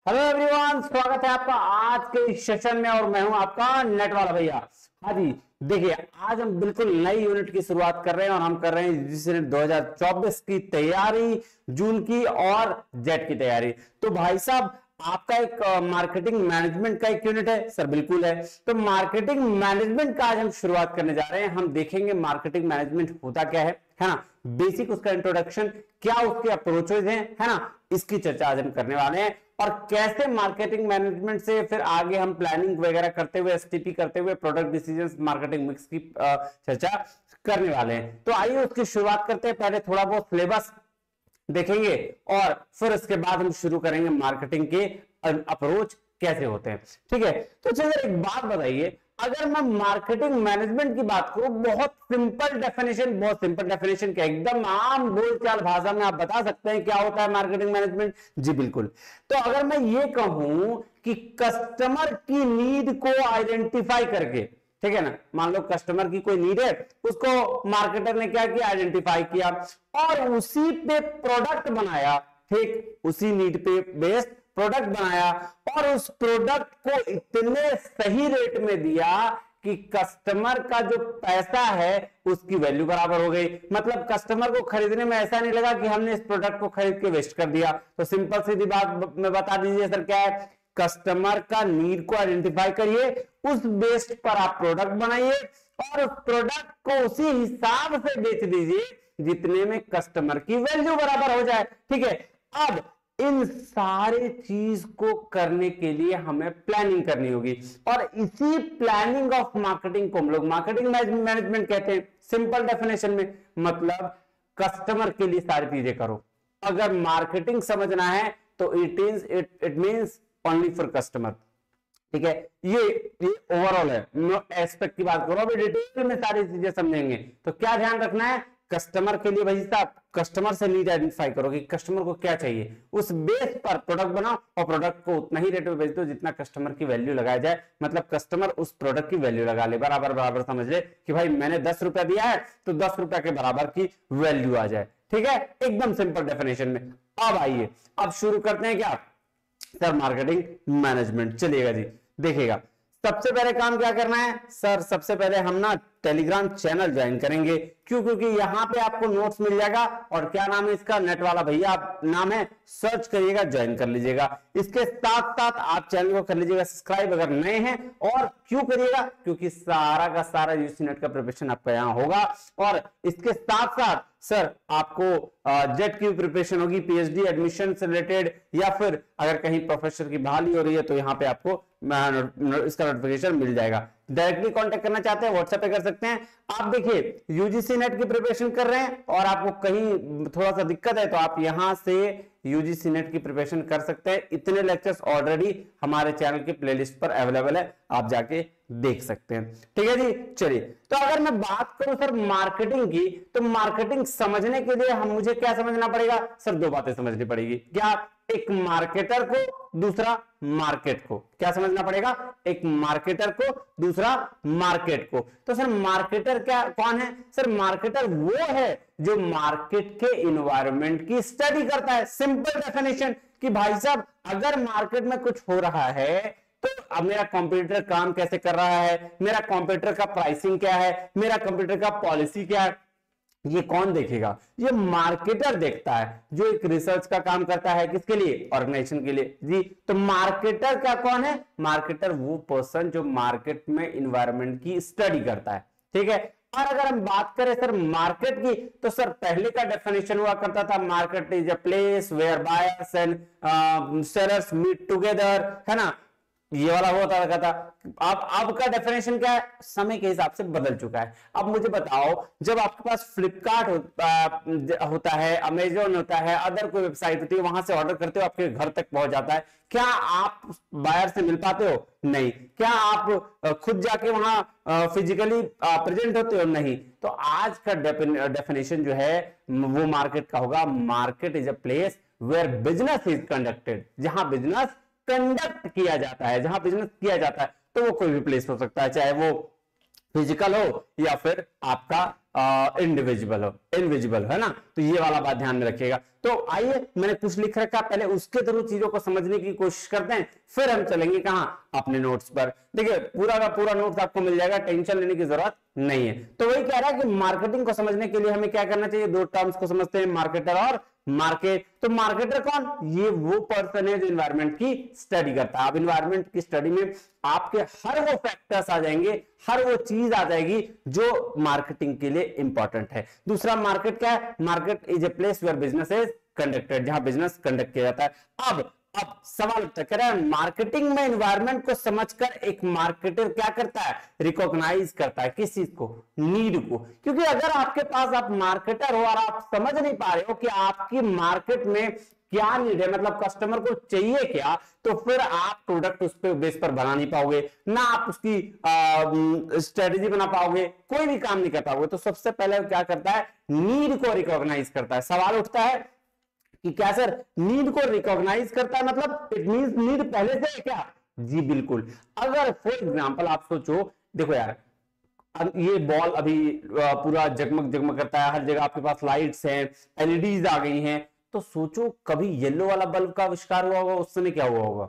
Hello everyone, स्वागत है आपका आज के इस सेशन में और मैं हूं आपका नेट वाला भैया। हाँ जी, देखिए आज हम बिल्कुल नई यूनिट की शुरुआत कर रहे हैं और हम कर रहे हैं यूजीसी नेट 2024 की तैयारी, जून की और जेट की तैयारी। तो भाई साहब आपका एक मार्केटिंग मैनेजमेंट का एक यूनिट है सर? बिल्कुल है। तो मार्केटिंग मैनेजमेंट का आज हम शुरुआत करने जा रहे हैं। हम देखेंगे मार्केटिंग मैनेजमेंट होता क्या है ना, बेसिक उसका इंट्रोडक्शन, क्या उसके अप्रोचेज हैं, है ना, इसकी चर्चा आज हम करने वाले हैं। और कैसे मार्केटिंग मैनेजमेंट से फिर आगे हम प्लानिंग वगैरह करते हुए, एसटीपी करते हुए, प्रोडक्ट डिसीजंस, मार्केटिंग मिक्स की चर्चा करने वाले हैं। तो आइए उसकी शुरुआत करते हैं। पहले थोड़ा बहुत सिलेबस देखेंगे और फिर उसके बाद हम शुरू करेंगे मार्केटिंग के अप्रोच कैसे होते हैं। ठीक है, तो चलिए एक बात बताइए, अगर मैं मार्केटिंग मैनेजमेंट की बात करूं, बहुत सिंपल डेफिनेशन क्या, एकदम आम बोलचाल भाषा में आप बता सकते हैं क्या होता है मार्केटिंग मैनेजमेंट? जी बिल्कुल। तो अगर मैं ये कहूं कि कस्टमर की नीड को आइडेंटिफाई करके, ठीक है ना, मान लो कस्टमर की कोई नीड है, उसको मार्केटर ने क्या किया, आइडेंटिफाई किया और उसी पे प्रोडक्ट बनाया। ठीक, उसी नीड पे बेस्ड प्रोडक्ट बनाया और उस प्रोडक्ट को इतने सही रेट में दिया कि कस्टमर का जो पैसा है उसकी वैल्यू बराबर हो गई। मतलब कस्टमर को खरीदने में ऐसा नहीं लगा कि हमने इस प्रोडक्ट को खरीद के वेस्ट कर दिया। तो सिंपल सीधी बात में बता दीजिए सर, क्या है? कस्टमर का नीड को आइडेंटिफाई करिए, उस बेस्ड पर आप प्रोडक्ट बनाइए और उस प्रोडक्ट को उसी हिसाब से बेच दीजिए जितने में कस्टमर की वैल्यू बराबर हो जाए। ठीक है, अब इन सारे चीज को करने के लिए हमें प्लानिंग करनी होगी और इसी प्लानिंग ऑफ मार्केटिंग को हम लोग मार्केटिंग मैनेजमेंट कहते हैं। सिंपल डेफिनेशन में मतलब कस्टमर के लिए सारी चीजें करो। अगर मार्केटिंग समझना है तो it means only for customer. ठीक है, ये ओवरऑल है। मैं एस्पेक्ट की बात करूं, अभी डिटेल में सारी चीजें समझेंगे। तो क्या ध्यान रखना है, कस्टमर के लिए भाई साहब कस्टमर से नीड आइडेंटिफाई करो कि कस्टमर को क्या चाहिए, उस बेस पर प्रोडक्ट बनाओ और प्रोडक्ट को उतना ही रेट में बेच दो जितना कस्टमर की वैल्यू लगाया जाए। मतलब कस्टमर उस प्रोडक्ट की वैल्यू लगा ले, बराबर बराबर समझ ले कि भाई मैंने 10 रुपया दिया है तो 10 रुपया के बराबर की वैल्यू आ जाए। ठीक है, एकदम सिंपल डेफिनेशन में। अब आइए, अब शुरू करते हैं क्या सर, मार्केटिंग मैनेजमेंट। चलिएगा जी, देखिएगा सबसे पहले काम क्या करना है सर, सबसे पहले हम ना टेलीग्राम चैनल ज्वाइन करेंगे। क्यों? क्योंकि यहां पे आपको नोट्स मिल जाएगा और क्या नाम है इसका, नेट वाला भैया नाम है, सर्च करिएगा, ज्वाइन कर लीजिएगा। इसके साथ साथ आप चैनल को कर लीजिएगा सब्सक्राइब अगर नए हैं। और क्यों करिएगा? क्योंकि सारा का सारा यूजीसी नेट का प्रिपरेशन आपका यहां होगा और इसके साथ साथ सर आपको जेट की प्रिपरेशन होगी, पीएचडी एडमिशन से रिलेटेड, या फिर अगर कहीं प्रोफेसर की बहाली हो रही है तो यहाँ पे आपको इसका नोटिफिकेशन मिल जाएगा। डायरेक्टली कांटेक्ट करना चाहते हैं व्हाट्सएप पे कर सकते हैं। आप देखिए यूजीसी नेट की प्रिपरेशन कर रहे हैं और आपको कहीं थोड़ा सा दिक्कत है तो आप यहां से यूजीसी नेट की प्रिपरेशन कर सकते हैं। इतने लेक्चर्स ऑलरेडी हमारे चैनल के प्लेलिस्ट पर अवेलेबल है, आप जाके देख सकते हैं। ठीक है जी, चलिए। तो अगर मैं बात करूं सर मार्केटिंग की, तो मार्केटिंग समझने के लिए हम मुझे क्या समझना पड़ेगा सर? दो बातें समझनी पड़ेगी। क्या? एक मार्केटर को, दूसरा मार्केट को। क्या समझना पड़ेगा? एक मार्केटर को, दूसरा मार्केट को। तो सर मार्केटर क्या कौन है सर? मार्केटर वो है जो मार्केट के इन्वायरमेंट की स्टडी करता है। सिंपल डेफिनेशन कि भाई साहब अगर मार्केट में कुछ हो रहा है तो अब मेरा कंप्यूटर काम कैसे कर रहा है, मेरा कंप्यूटर का प्राइसिंग क्या है, मेरा कंप्यूटर का पॉलिसी क्या है, ये कौन देखेगा? ये मार्केटर देखता है, जो एक रिसर्च का काम करता है। किसके लिए? ऑर्गेनाइजेशन के लिए जी। तो मार्केटर क्या कौन है? मार्केटर वो पर्सन जो मार्केट में इन्वायरमेंट की स्टडी करता है। ठीक है, और अगर हम बात करें सर मार्केट की, तो सर पहले का डेफिनेशन हुआ करता था, market is a place where buyers and sellers meet together, है ना, ये वाला होता था। अब का डेफिनेशन क्या है? समय के हिसाब से बदल चुका है। अब मुझे बताओ, जब आपके पास फ्लिपकार्ट होता है, अमेजोन होता है, अदर कोई वेबसाइट होती है, वहां से ऑर्डर करते हो, आपके घर तक पहुंच जाता है, क्या आप बायर से मिल पाते हो? नहीं। क्या आप खुद जाके वहां फिजिकली प्रेजेंट होते हो? नहीं। तो आज का डेफिनेशन जो है वो मार्केट का होगा। Market is a place where business is conducted, जहां बिजनेस कंडक्ट किया जाता है, जहां बिजनेस किया जाता है। तो वो कोई भी प्लेस हो सकता है, चाहे वो फिजिकल हो या फिर आपका इनविजिबल हो, इनविजिबल है ना। तो ये वाला बात ध्यान में रखिएगा। तो आइए, मैंने कुछ लिख रखा, पहले उसके थ्रू चीजों को समझने की कोशिश करते हैं, फिर हम चलेंगे कहां, अपने नोट्स पर। देखिए पूरा का पूरा नोट्स आपको मिल जाएगा, टेंशन लेने की जरूरत नहीं है। तो वही कह रहा है कि मार्केटिंग को समझने के लिए हमें क्या करना चाहिए, दो टर्म्स को समझते हैं, मार्केटर और मार्केट। तो मार्केटर कौन, ये वो पर्सन है जो एनवायरनमेंट की स्टडी करता है। अब एनवायरनमेंट की स्टडी में आपके हर वो फैक्टर्स आ जाएंगे, हर वो चीज आ जाएगी जो मार्केटिंग के लिए इंपॉर्टेंट है। दूसरा मार्केट क्या है, market is a place where business is conducted, जहां बिजनेस कंडक्ट किया जाता है। अब सवाल उठता कह रहा है, मार्केटिंग में एनवायरनमेंट को समझकर एक मार्केटर क्या करता है, रिकॉग्नाइज करता है किस चीज को, नीड को। क्योंकि अगर आपके पास, आप मार्केटर हो और आप समझ नहीं पा रहे हो कि आपकी मार्केट में क्या नीड है, मतलब कस्टमर को चाहिए क्या, तो फिर आप प्रोडक्ट उस पे बेस पर बना नहीं पाओगे, ना आप उसकी स्ट्रेटेजी बना पाओगे, कोई भी काम नहीं कर पाओगे। तो सबसे पहले क्या करता है, नीड को रिकॉग्नाइज करता है। सवाल उठता है कि क्या सर नीड को रिकॉग्नाइज करता है, मतलब इट मींस नीड पहले से है क्या, जी बिल्कुल। अगर फॉर एग्जांपल आप सोचो, देखो यार ये बॉल अभी पूरा जगमग जगमग करता है, हर जगह आपके पास लाइट्स हैं, एलईडीज आ गई हैं, तो सोचो कभी येलो वाला बल्ब का आविष्कार हुआ होगा, उस समय क्या हुआ होगा,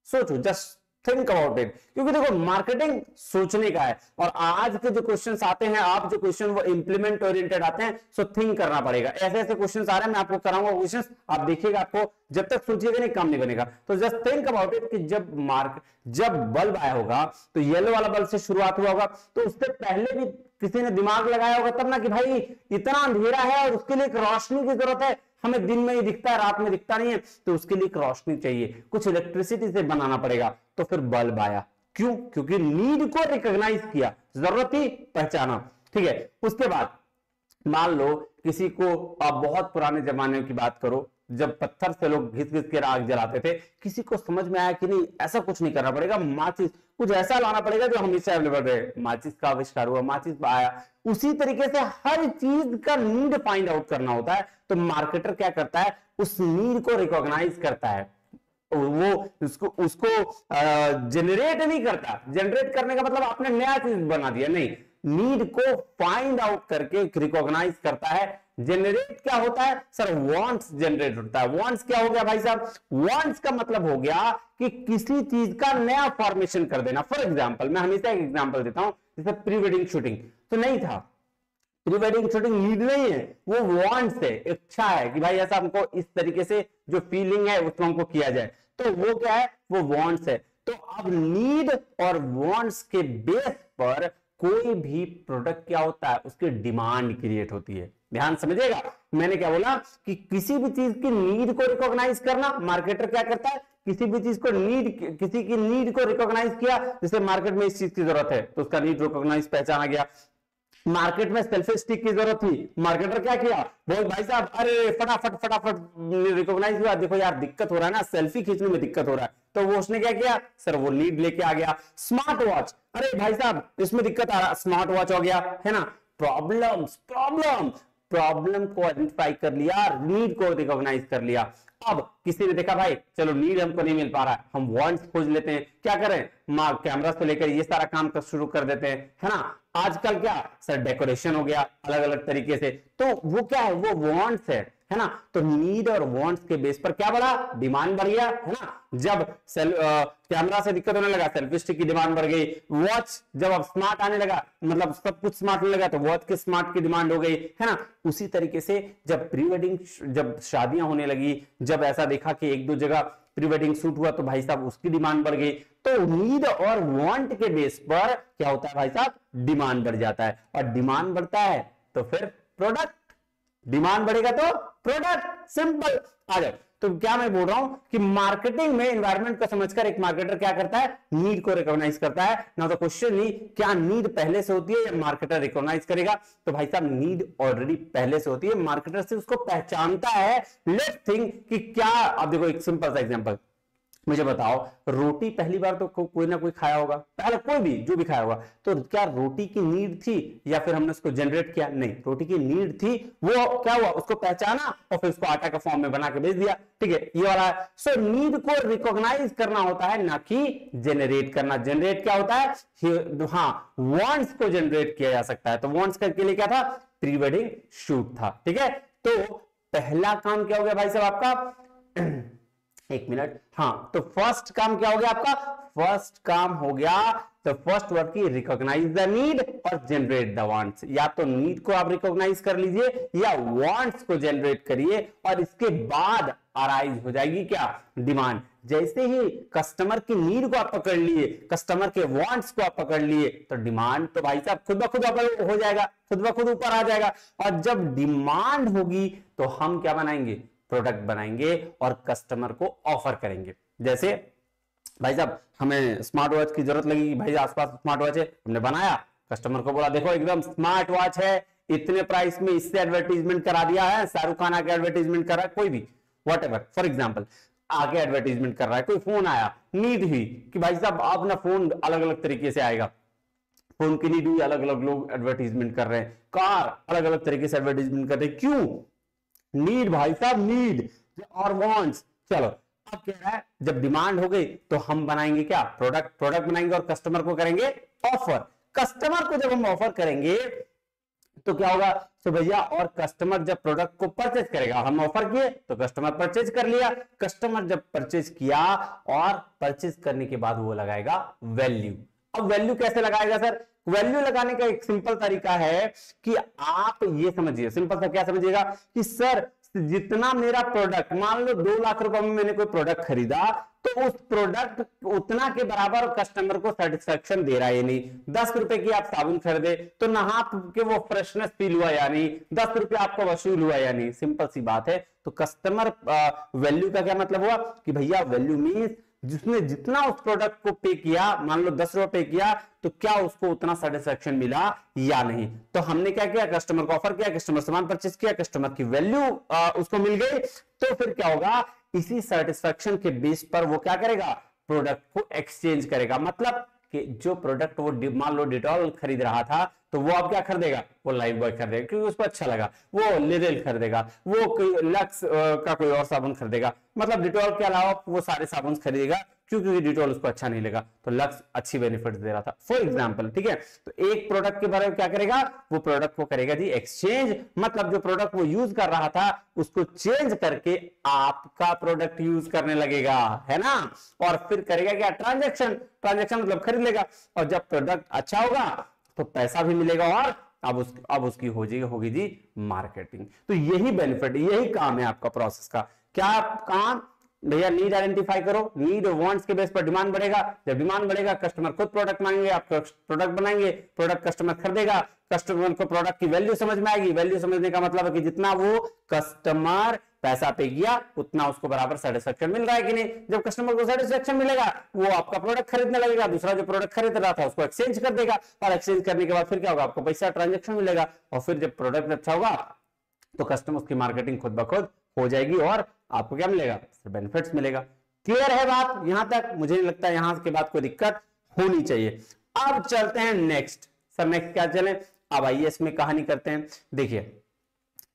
सोचो, जस्ट थिंक अबाउट इट। क्योंकि देखो मार्केटिंग सोचने का है, और आज के जो क्वेश्चंस आते हैं, आप जो क्वेश्चन वो इंप्लीमेंट ओरिएंटेड आते हैं, सो थिंक करना पड़ेगा। ऐसे ऐसे क्वेश्चंस आ रहे हैं, मैं आपको कराऊंगा क्वेश्चंस, आप देखिएगा, आपको जब तक सोचिएगा नहीं काम नहीं बनेगा। तो जस्ट थिंक अबाउट इट कि जब बल्ब आया होगा तो येलो वाला बल्ब से शुरुआत हुआ होगा, तो उससे पहले भी किसी ने दिमाग लगाया होगा तब ना, कि भाई इतना अंधेरा है और उसके लिए एक रोशनी की जरूरत है, हमें दिन में ही दिखता है, रात में दिखता नहीं है, तो उसके लिए एक रोशनी चाहिए, कुछ इलेक्ट्रिसिटी से बनाना पड़ेगा। तो फिर बल्ब आया, क्यों, क्योंकि नीड को रिकॉग्नाइज किया, जरूरत ही पहचाना, ठीक है। उसके बाद मान लो किसी को, आप बहुत पुराने जमाने की बात करो, जब पत्थर से लोग घिस घिस के आग जलाते थे, किसी को समझ में आया कि नहीं ऐसा कुछ नहीं करना पड़ेगा, माचिस कुछ ऐसा लाना पड़ेगा जो हमेशा अवेलेबल रहे, माचिस का आविष्कार हुआ, माचिस आया। उसी तरीके से हर चीज का नीड फाइंड आउट करना होता है। तो मार्केटर क्या करता है, उस नीड को रिकॉग्नाइज करता है, वो उसको जनरेट नहीं करता। जनरेट करने का मतलब आपने नया चीज बना दिया, नहीं, नीड को फाइंड आउट करके रिकॉग्नाइज करता है। जनरेट क्या होता है सर, वांट्स जनरेट होता है। वांट्स क्या हो गया भाई साहब, वांट्स का मतलब हो गया कि किसी चीज का नया फॉर्मेशन कर देना। फॉर एग्जांपल, मैं हमेशा एक एग्जांपल देता हूं, जैसे प्री वेडिंग शूटिंग तो नहीं था, प्री वेडिंग शूटिंग नीड नहीं है, वो वांट्स है, इच्छा है कि भाई ऐसा हमको इस तरीके से जो फीलिंग है उसको हमको किया जाए, तो वो क्या है, वो वांट्स है। तो अब नीड और वांट्स के बेस पर कोई भी प्रोडक्ट क्या होता है, उसकी डिमांड क्रिएट होती है। ध्यान समझिएगा, मैंने क्या बोला कि किसी भी चीज की नीड को रिकॉग्नाइज करना, मार्केटर क्या करता है, किसी भी चीज को नीड, किसी की नीड को रिकॉग्नाइज किया, जैसे मार्केट में इस चीज की जरूरत है तो उसका नीड रिकॉग्नाइज पहचाना गया। मार्केट में सेल्फी स्टिक की जरूरत थी, मार्केटर क्या किया, बोल भाई साहब अरे फटाफट फटाफट रिकॉग्नाइज हुआ, देखो यार दिक्कत हो रहा है ना, सेल्फी खींचने में दिक्कत हो रहा है, तो वो उसने क्या किया सर, वो लीड लेके आ गया। स्मार्ट वॉच, अरे भाई साहब इसमें दिक्कत आ रहा, स्मार्ट वॉच हो गया, है ना। प्रॉब्लम को आइडेंटिफाई कर लिया, नीड को रिकॉग्नाइज कर लिया। अब किसी ने देखा भाई चलो नीड हमको नहीं मिल पा रहा है, हम वांट्स खोज लेते हैं, क्या करें, कैमरा से लेकर ये सारा काम कर शुरू कर देते हैं, है ना। आजकल क्या सर, डेकोरेशन हो गया अलग अलग तरीके से, तो वो क्या है, वो वांट्स है ना। तो नीड और वांट्स के बेस पर क्या बढ़ा, डिमांड बढ़ गया, है ना। जब कैमरा से दिक्कत होने लगा, सेल्फी स्टिक की डिमांड बढ़ गई। वॉच जब अब स्मार्ट आने लगा, मतलब सब कुछ स्मार्ट होने लगा, तो वॉच के स्मार्ट की डिमांड हो गई, है ना। उसी तरीके से जब प्री वेडिंग, जब शादियां होने लगी, जब ऐसा देखा कि एक दो जगह प्री वेडिंग शूट हुआ, तो भाई साहब उसकी डिमांड बढ़ गई। तो नीड और वांट के बेस पर क्या होता है भाई साहब, डिमांड बढ़ जाता है, और डिमांड बढ़ता है तो फिर प्रोडक्ट, डिमांड बढ़ेगा तो प्रोडक्ट, सिंपल। आ जाओ, तो क्या मैं बोल रहा हूं कि मार्केटिंग में एनवायरनमेंट को समझकर एक मार्केटर क्या करता है, नीड को रिकॉग्नाइज करता है ना। तो क्वेश्चन नहीं क्या नीड पहले से होती है या मार्केटर रिकॉग्नाइज करेगा, तो भाई साहब नीड ऑलरेडी पहले से होती है, मार्केटर से उसको पहचानता है। लेट्स थिंक कि क्या, अब देखो एक सिंपल सा एग्जांपल, मुझे बताओ, रोटी पहली बार तो कोई ना कोई खाया होगा, पहले कोई भी जो भी खाया होगा, तो क्या रोटी की नीड थी या फिर हमने उसको जनरेट किया? नहीं, रोटी की नीड थी, वो क्या हुआ, उसको पहचाना और फिर उसको आटा का फॉर्म में बना के भेज दिया। ठीक है, ये वाला है। सो नीड को रिकॉग्नाइज करना होता है, ना कि जनरेट करना। जनरेट क्या होता है? हाँ, वांट्स को जनरेट किया जा सकता है। तो वांट्स के लिए क्या था? प्री वेडिंग शूट था। ठीक है, तो पहला काम क्या हो गया भाई साहब आपका? एक मिनट, हाँ, तो फर्स्ट काम क्या हो गया आपका? फर्स्ट काम हो गया, तो फर्स्ट वर्ड की रिकॉग्नाइज द नीड और जनरेट द वांट्स। या तो नीड को आप रिकॉग्नाइज कर लीजिए या वांट्स को जनरेट करिए, और इसके बाद अराइज हो जाएगी क्या? डिमांड। जैसे ही कस्टमर की नीड को आप पकड़ लिए, कस्टमर के वांट्स को आप पकड़ लिए, तो डिमांड तो भाई साहब खुद ब खुद हो जाएगा, खुद ब खुद ऊपर आ जाएगा। और जब डिमांड होगी तो हम क्या बनाएंगे? प्रोडक्ट बनाएंगे और कस्टमर को ऑफर करेंगे। जैसे भाई साहब हमें स्मार्ट वॉच की जरूरत लगी, भाई आसपास स्मार्ट वॉच है, हमने बनाया, कस्टमर को बोला देखो एकदम स्मार्ट वॉच है, इतने प्राइस में, इससे एडवर्टीजमेंट करा दिया है, शाहरुख खान आके एडवर्टीजमेंट कर रहा है, कोई भी व्हाटएवर फॉर एग्जांपल आगे एडवर्टीजमेंट कर रहा है, कोई फोन आया, नीड हुई कि भाई साहब आप ना फोन अलग अलग तरीके से आएगा, फोन की नीड हुई, अलग अलग लोग एडवर्टीजमेंट कर रहे हैं, कार अलग अलग तरीके से एडवर्टीजमेंट कर रहे हैं, क्यों? नीड भाई साहब, नीड और वांट्स। चलो अब कह रहा है जब डिमांड हो गई तो हम बनाएंगे क्या? प्रोडक्ट। प्रोडक्ट बनाएंगे और कस्टमर को करेंगे ऑफर। कस्टमर को जब हम ऑफर करेंगे तो क्या होगा? तो भैया, और कस्टमर जब प्रोडक्ट को परचेज करेगा, हम ऑफर किए तो कस्टमर परचेज कर लिया, कस्टमर जब परचेज किया और परचेज करने के बाद वो लगाएगा वैल्यू। अब वैल्यू कैसे लगाएगा सर? वैल्यू लगाने का एक सिंपल तरीका है कि आप ये समझिए, सिंपल सा क्या समझिएगा कि सर जितना मेरा प्रोडक्ट, मान लो 2 लाख रुपए में मैंने कोई प्रोडक्ट खरीदा, तो उस प्रोडक्ट उतना के बराबर कस्टमर को सेटिस्फेक्शन दे रहा है नहीं। 10 रुपए की आप साबुन खरीदे तो नहा के वो फ्रेशनेस फील हुआ या नहीं, 10 रुपए आपको वसूल हुआ या नहीं, सिंपल सी बात है। तो कस्टमर वैल्यू का क्या मतलब हुआ कि भैया वैल्यू मीन्स जिसने जितना उस प्रोडक्ट को पे किया, मान लो 10 रुपए पे किया, तो क्या उसको उतना सेटिस्फेक्शन मिला या नहीं। तो हमने क्या किया? कस्टमर को ऑफर किया, कस्टमर सामान परचेज किया, कस्टमर की वैल्यू उसको मिल गई, तो फिर क्या होगा? इसी सेटिस्फेक्शन के बेस पर वो क्या करेगा? प्रोडक्ट को एक्सचेंज करेगा। मतलब कि जो प्रोडक्ट वो मान लो डिटॉल खरीद रहा था, तो वो अब क्या खरीदेगा? वो लाइफ बॉय खरीदेगा क्योंकि उसको अच्छा लगा, वो लिरिल खरीदेगा, वो लक्स का कोई और साबुन खरीदेगा, मतलब डिटॉल के अलावा वो सारे साबुन खरीदेगा क्योंकि डिटॉल उसको अच्छा नहीं लगा, तो लक्स अच्छी बेनिफिट दे रहा था फॉर एग्जांपल। ठीक है, तो एक प्रोडक्ट के बारे में क्या करेगा? वो प्रोडक्ट को करेगा जी एक्सचेंज, मतलब जो प्रोडक्ट वो यूज कर रहा था उसको चेंज करके आपका प्रोडक्ट यूज करने लगेगा, है ना। और फिर करेगा क्या? ट्रांजैक्शन। ट्रांजैक्शन मतलब खरीद लेगा, और जब प्रोडक्ट अच्छा होगा तो पैसा भी मिलेगा, और अब उसकी होगी जी मार्केटिंग। तो यही बेनिफिट, यही काम है आपका प्रोसेस का। क्या काम भैया? नीड आइडेंटिफाई करो, नीड और वांट्स के बेस पर डिमांड बढ़ेगा, जब डिमांड बढ़ेगा कस्टमर खुद प्रोडक्ट मांगेंगे, आप प्रोडक्ट बनाएंगे, प्रोडक्ट कस्टमर खरीदेगा, कस्टमर को प्रोडक्ट की वैल्यू समझ में आएगी। वैल्यू समझने का मतलब है कि जितना वो कस्टमर पैसा पे किया उतना उसको बराबर सेटिस्फेक्शन मिल रहा है कि नहीं। जब कस्टमर को सेटिस्फेक्शन मिलेगा वो आपका प्रोडक्ट खरीदने लगेगा, दूसरा जो प्रोडक्ट खरीद रहा था उसको एक्सचेंज कर देगा, और एक्सचेंज करने के बाद फिर क्या होगा? आपको पैसा ट्रांजेक्शन मिलेगा, और फिर जब प्रोडक्ट अच्छा होगा तो कस्टमर की मार्केटिंग खुद ब खुद हो जाएगी और आपको क्या मिलेगा? बेनिफिट्स मिलेगा। क्लियर है बात यहां तक? मुझे नहीं लगता यहां के बाद कोई दिक्कत होनी चाहिए। अब चलते हैं नेक्स्ट। सर नेक्स्ट क्या चले? अब आइए इसमें कहानी करते हैं। देखिए,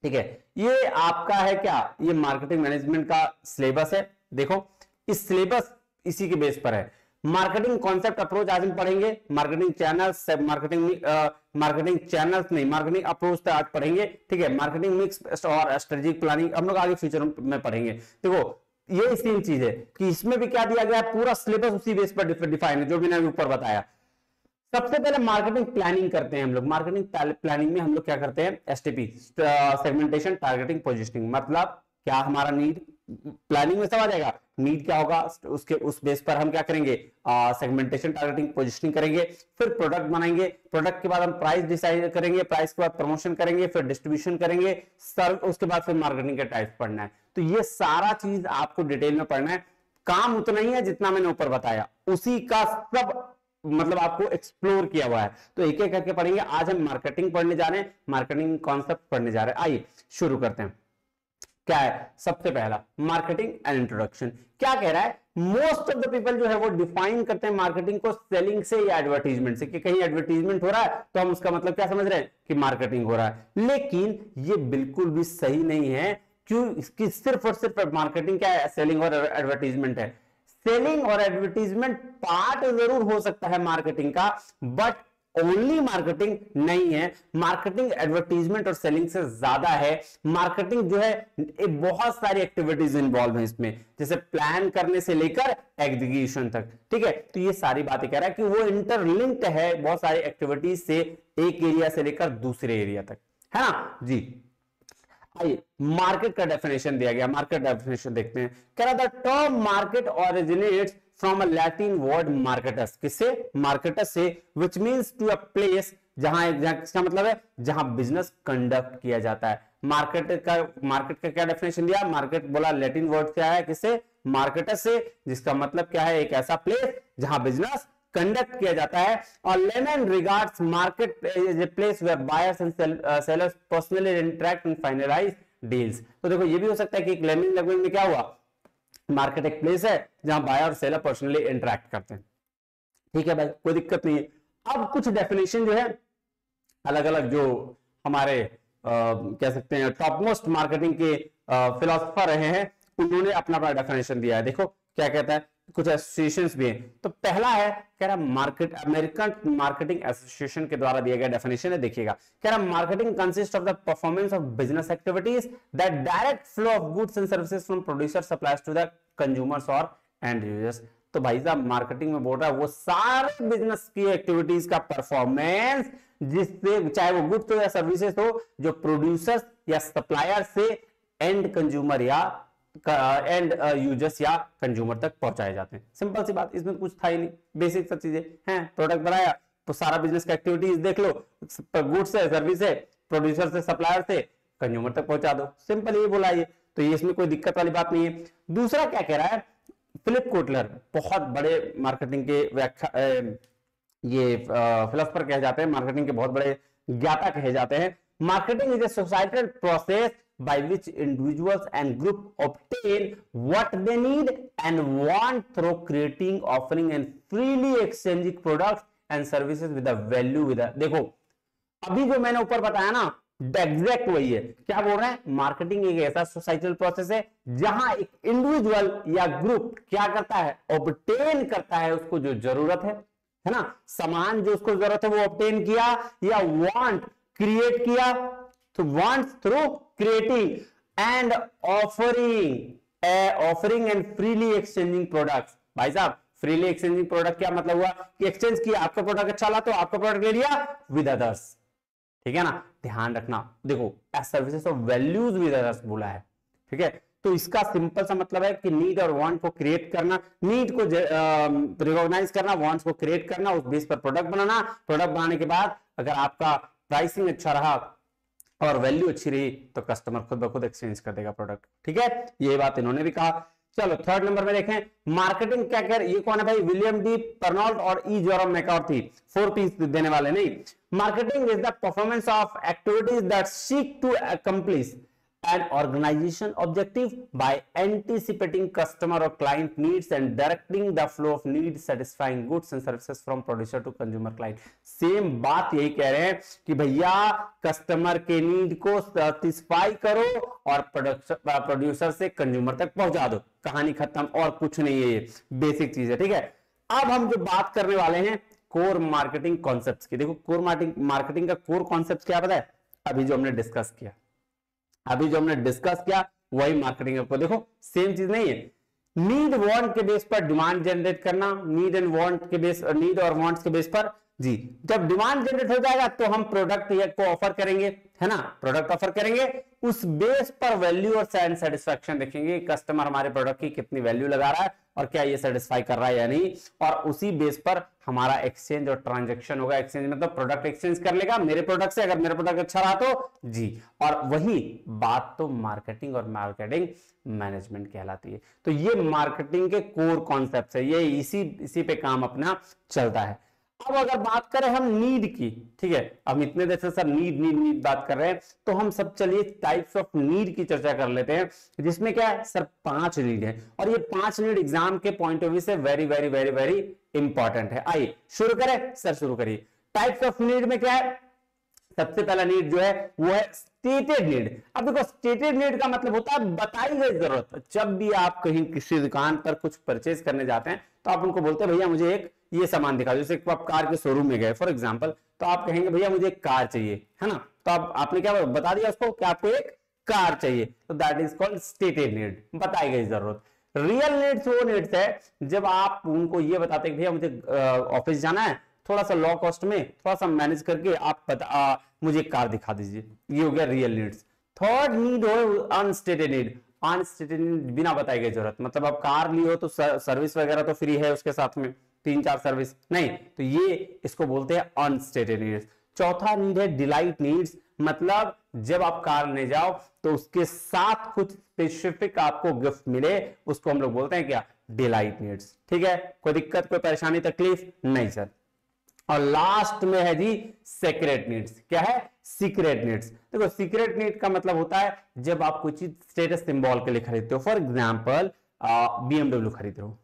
ठीक है, ये आपका है क्या? ये मार्केटिंग मैनेजमेंट का सिलेबस है। देखो, इस सिलेबस इसी के बेस पर है। मार्केटिंग कॉन्सेप्ट अप्रोच आज हम पढ़ेंगे, मार्केटिंग चैनल्स, मार्केटिंग चैनल्स नहीं, मार्केटिंग अप्रोच तो आज पढ़ेंगे। ठीक है, मार्केटिंग मिक्स और स्ट्रेटेजिक प्लानिंग हम लोग आगे फ्यूचर में पढ़ेंगे। देखो, ये सेम चीज है कि इसमें भी क्या दिया गया है, पूरा सिलेबस उसी बेस पर डिफाइन है जो भी मैंने ऊपर बताया। सबसे पहले मार्केटिंग प्लानिंग करते हैं हम लोग। मार्केटिंग प्लानिंग में हम लोग क्या करते हैं? STP, segmentation, targeting, positioning. मतलब क्या हमारा नीड प्लानिंग में सब आ जाएगा। नीड क्या होगा, उसके उस बेस पर हम क्या करेंगे? सेगमेंटेशन, टारगेटिंग, पोजीशनिंग करेंगे। फिर प्रोडक्ट बनाएंगे, प्रोडक्ट के बाद हम प्राइस डिसाइड करेंगे, प्राइस के बाद प्रमोशन करेंगे, फिर डिस्ट्रीब्यूशन करेंगे, उसके बाद फिर मार्केटिंग के टाइप पढ़ना है। तो ये सारा चीज आपको डिटेल में पढ़ना है। काम उतना ही है जितना मैंने ऊपर बताया, उसी का सब मतलब आपको एक्सप्लोर किया हुआ है। तो एक एक करके पढ़ेंगे। आज हम मार्केटिंग पढ़ने जा रहे हैं, मार्केटिंग कॉन्सेप्ट पढ़ने जा रहे हैं। आइए शुरू करते हैं। क्या है? सबसे पहला मार्केटिंग एंड इंट्रोडक्शन। क्या कह रहा है? मोस्ट ऑफ द पीपल जो है वो डिफाइन करते हैं मार्केटिंग को सेलिंग से या एडवर्टीजमेंट से, कि कहीं एडवर्टीजमेंट हो रहा है तो हम उसका मतलब क्या समझ रहे हैं कि मार्केटिंग हो रहा है। लेकिन ये बिल्कुल भी सही नहीं है। क्यों? इसकी सिर्फ और सिर्फ मार्केटिंग क्या है? सेलिंग और एडवर्टीजमेंट है। सेलिंग और एडवर्टीजमेंट पार्ट जरूर हो सकता है मार्केटिंग का, बट ओनली मार्केटिंग नहीं है। मार्केटिंग एडवर्टीजमेंट और सेलिंग से ज्यादा है। मार्केटिंग जो है एक बहुत सारी एक्टिविटीज इन्वॉल्व है इसमें, जैसे प्लान करने से लेकर एग्जीक्यूशन तक। ठीक है, तो ये सारी बातें कह रहा है कि वो इंटरलिंक्ड है बहुत सारी एक्टिविटीज से, एक एरिया से लेकर दूसरे एरिया तक, है ना जी। आइए मार्केट का डेफिनेशन दिया गया, मार्केट डेफिनेशन देखते हैं। कह रहा था term market originates from a Latin word mercatus, किससे? मार्केटस से, which means to a place जहां, इसका मतलब है जहां बिजनेस कंडक्ट किया जाता है। मार्केट का क्या डेफिनेशन दिया? मार्केट बोला लैटिन वर्ड क्या है, किससे? मार्केटस से, जिसका मतलब क्या है? एक ऐसा प्लेस जहां बिजनेस कंडक्ट किया जाता है। और layman regards market is a place where buyers and sellers personally interact and finalise deals. तो देखो ये भी हो सकता है कि एक लेमन लैंग्वेज में क्या हुआ, मार्केट एक प्लेस है जहां बायर और सेलर पर्सनली इंटरेक्ट करते हैं। ठीक है भाई, कोई दिक्कत नहीं है। अब कुछ डेफिनेशन जो है अलग अलग जो हमारे कह सकते हैं टॉप मोस्ट मार्केटिंग के फिलोसोफर रहे हैं, उन्होंने अपना अपना डेफिनेशन दिया है। देखो क्या कहता है, कुछ एसोसिएशंस भी हैं। तो पहला है, कह रहा मार्केट, अमेरिकन मार्केटिंग एसोसिएशन के द्वारा दिया गया डेफिनेशन है, देखिएगा। कह रहा marketing consist of the performance of business activities that direct flow of goods and services from producer suppliers to the consumers और एंड यूजर्स। तो भाई साहब मार्केटिंग में बोल रहा है वो सारे बिजनेस की एक्टिविटीज का परफॉर्मेंस, जिससे चाहे वो गुड्स हो या सर्विसेज हो, जो प्रोड्यूसर्स या सप्लायर से एंड कंज्यूमर या एंड यूजर्स या कंज्यूमर तक पहुंचाए जाते हैं। सिंपल सी बात, इसमें कुछ था ही नहीं, बेसिक सब चीजें हैं। प्रोडक्ट बनाया तो सारा बिजनेस का एक्टिविटीज देख लो, गुड्स है, सर्विस है, प्रोड्यूसर से, सप्लायर से कंज्यूमर तक पहुंचा दो, सिंपल ये बोला। ये तो ये इसमें कोई दिक्कत वाली बात नहीं है। दूसरा क्या कह रहा है, फिलिप कोटलर बहुत बड़े मार्केटिंग के ये फिलोसोफर कहे जाते हैं, मार्केटिंग के बहुत बड़े ज्ञाता कहे जाते हैं। Marketing is a societal process by which individuals and group obtain what they need and want through creating, offering and freely exchanging products and services with a value with a, देखो अभी जो मैंने ऊपर बताया ना एग्जैक्ट वही है। क्या बोल रहे हैं? मार्केटिंग एक ऐसा सोसाइटल प्रोसेस है जहां एक इंडिविजुअल या ग्रुप क्या करता है, ऑब्टेन करता है उसको जो जरूरत है ना, सामान जो उसको जरूरत है वो ऑब्टेन किया, या वांट क्रिएट किया, तो wants through creating and offering and freely exchanging products। भाई साहब फ्रीली एक्सचेंजिंग प्रोडक्ट क्या मतलब हुआ कि एक्सचेंज किया, आपका प्रोडक्ट अच्छा लगा तो आपका प्रोडक्ट ले लिया विद अदर्स। ठीक है ना, ध्यान रखना। देखो services of values with others बोला है। ठीक है, तो इसका सिंपल सा मतलब है कि नीड और वांट को क्रिएट करना, नीड को रिकॉग्नाइज करना, वांट्स को क्रिएट करना, उस बेस पर प्रोडक्ट बनाना। प्रोडक्ट बनाने के बाद अगर आपका प्राइसिंग अच्छा रहा और वैल्यू अच्छी रही तो कस्टमर खुद ब खुद एक्सचेंज कर देगा प्रोडक्ट। ठीक है, ये बात इन्होंने भी कहा। चलो थर्ड नंबर में देखें, मार्केटिंग क्या कह रहे, ये कौन है भाई? विलियम डी पर्नॉल्ट और ई जोरम मैकॉर्थी। 4 पीस देने वाले नहीं। Marketing is the performance of activities that seek to accomplish an organization objective by anticipating customer or client needs and directing the flow of need satisfying goods and services from producer to consumer client। Same बात यही कह रहे हैं कि भैया customer के need को satisfy करो और प्रोड्यूसर से कंज्यूमर तक पहुंचा दो, कहानी खत्म, और कुछ नहीं है, ये बेसिक चीज है। ठीक है, अब हम जो बात करने वाले हैं कोर मार्केटिंग कॉन्सेप्ट्स की। देखो कोर मार्केटिंग का कोर कॉन्सेप्ट क्या पता है? अभी जो हमने डिस्कस किया वही मार्केटिंग। आपको देखो सेम चीज नहीं है। नीड वांट के बेस पर डिमांड जनरेट करना, नीड और वांट्स के बेस पर जी, जब डिमांड जनरेट हो जाएगा तो हम प्रोडक्ट को ऑफर करेंगे, है ना, प्रोडक्ट ऑफर करेंगे। उस बेस पर वैल्यू और सेटिस्फैक्शन देखेंगे, कस्टमर हमारे प्रोडक्ट की कितनी वैल्यू लगा रहा है और क्या ये सेटिस्फाई कर रहा है या नहीं, और उसी बेस पर हमारा एक्सचेंज और ट्रांजैक्शन होगा। एक्सचेंज मतलब प्रोडक्ट एक्सचेंज कर लेगा मेरे प्रोडक्ट से, अगर मेरा प्रोडक्ट अच्छा रहा तो जी। और वही बात तो मार्केटिंग और मार्केटिंग मैनेजमेंट कहलाती है। तो ये मार्केटिंग के कोर कॉन्सेप्ट्स है, ये इसी पे काम अपना चलता है। अब अगर बात करें हम नीड की, ठीक है, हम इतने देर से सर नीड नीड नीड बात कर रहे हैं, तो हम सब चलिए टाइप्स ऑफ नीड की चर्चा कर लेते हैं, जिसमें क्या है सर 5 नीड है, और ये 5 नीड एग्जाम के पॉइंट ऑफ व्यू से very very very very important है। आइए शुरू करें सर, शुरू करिए। टाइप्स ऑफ नीड में क्या है, सबसे पहला नीड जो है वो है स्टेटेड नीड। अब देखो स्टेटेड नीड का मतलब होता है बताई गई जरूरत। जब भी आप कहीं किसी दुकान पर कुछ परचेज करने जाते हैं तो आप उनको बोलते हैं भैया मुझे एक ये सामान दिखा दो। जैसे आप कार के शोरूम में गए फॉर एग्जांपल, तो आप कहेंगे भैया मुझे एक कार चाहिए, है ना, तो आपने क्या बता दिया उसको कि आपको एक कार चाहिए, तो that is called stated need, बताई गई जरूरत। रियल नीड्स वो नीड्स है जब आप उनको ये बताते हैं भैया मुझे ऑफिस जाना है, थोड़ा सा लो कॉस्ट में थोड़ा सा मैनेज करके आप मुझे एक कार दिखा दीजिए, ये हो गया रियल नीड्स। थर्ड नीड हो अनस्टेटेड नीड। अनस्टेटेड नीड बिना बताई गई जरूरत, मतलब आप कार ली हो तो सर्विस वगैरह तो फ्री है उसके साथ में 3-4 सर्विस नहीं, तो ये इसको बोलते हैं अनस्टेटेड नीड्स। चौथा नीड है डिलाइट नीड्स, मतलब जब आप कार ले जाओ तो उसके साथ कुछ स्पेसिफिक आपको गिफ्ट मिले, उसको हम लोग बोलते हैं क्या, डिलाइट नीड्स। ठीक है, कोई दिक्कत कोई परेशानी तकलीफ नहीं सर। और लास्ट में है जी सीक्रेट नीड्स। क्या है, सीक्रेट नीड्स। देखो सीक्रेट नीड का मतलब होता है जब आप कोई चीज स्टेटस सिंबल के लिए खरीदते हो, फॉर एग्जांपल BMW खरीद रहे हो,